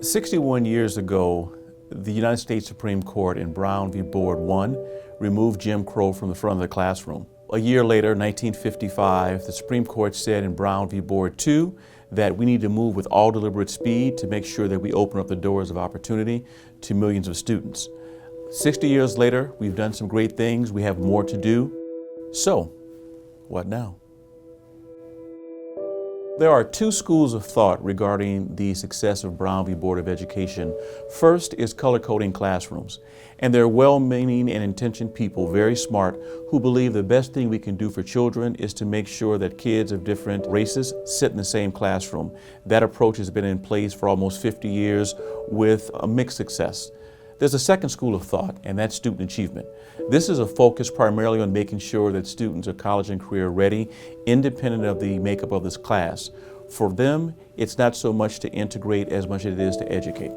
61 years ago, the United States Supreme Court in Brown v. Board 1 removed Jim Crow from the front of the classroom. A year later, 1955, the Supreme Court said in Brown v. Board 2 that we need to move with all deliberate speed to make sure that we open up the doors of opportunity to millions of students. 60 years later, we've done some great things. We have more to do. So, what now? There are two schools of thought regarding the success of Brown v. Board of Education. First is color-coding classrooms. And they're well-meaning and intentioned people, very smart, who believe the best thing we can do for children is to make sure that kids of different races sit in the same classroom. That approach has been in place for almost 50 years with a mixed success. There's a second school of thought, and that's student achievement. This is a focus primarily on making sure that students are college and career ready, independent of the makeup of this class. For them, it's not so much to integrate as much as it is to educate.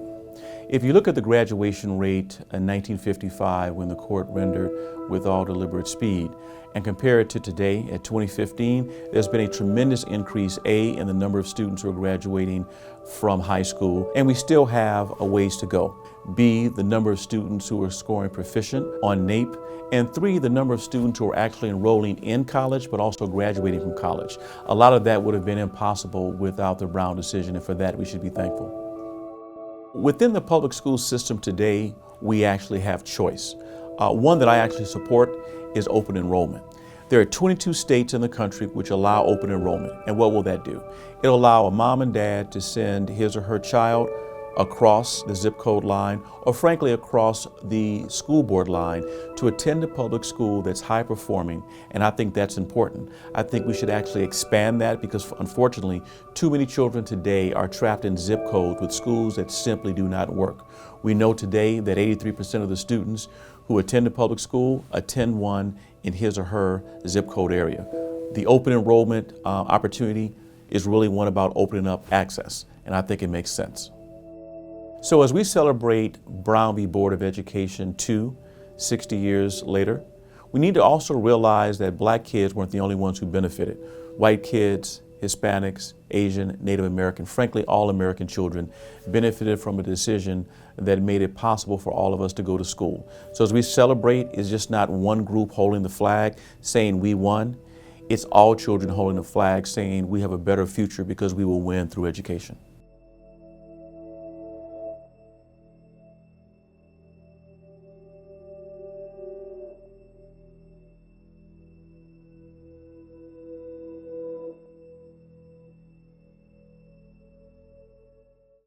If you look at the graduation rate in 1955, when the court rendered with all deliberate speed, and compare it to today at 2015, there's been a tremendous increase, A, in the number of students who are graduating from high school, and we still have a ways to go. B, the number of students who are scoring proficient on NAEP, and 3, the number of students who are actually enrolling in college but also graduating from college. A lot of that would have been impossible without the Brown decision, and for that we should be thankful. Within the public school system today, we actually have choice. One that I actually support is open enrollment. There are 22 states in the country which allow open enrollment. And what will that do? It'll allow a mom and dad to send his or her child across the zip code line, or frankly across the school board line, to attend a public school that's high performing, and I think that's important. I think we should actually expand that because unfortunately too many children today are trapped in zip codes with schools that simply do not work. We know today that 83% of the students who attend a public school attend one in his or her zip code area. The open enrollment opportunity is really one about opening up access, and I think it makes sense. So as we celebrate Brown v. Board of Education 60 years later, we need to also realize that black kids weren't the only ones who benefited. White kids, Hispanics, Asian, Native American, frankly, all American children benefited from a decision that made it possible for all of us to go to school. So as we celebrate, it's just not one group holding the flag saying we won. It's all children holding the flag saying we have a better future because we will win through education.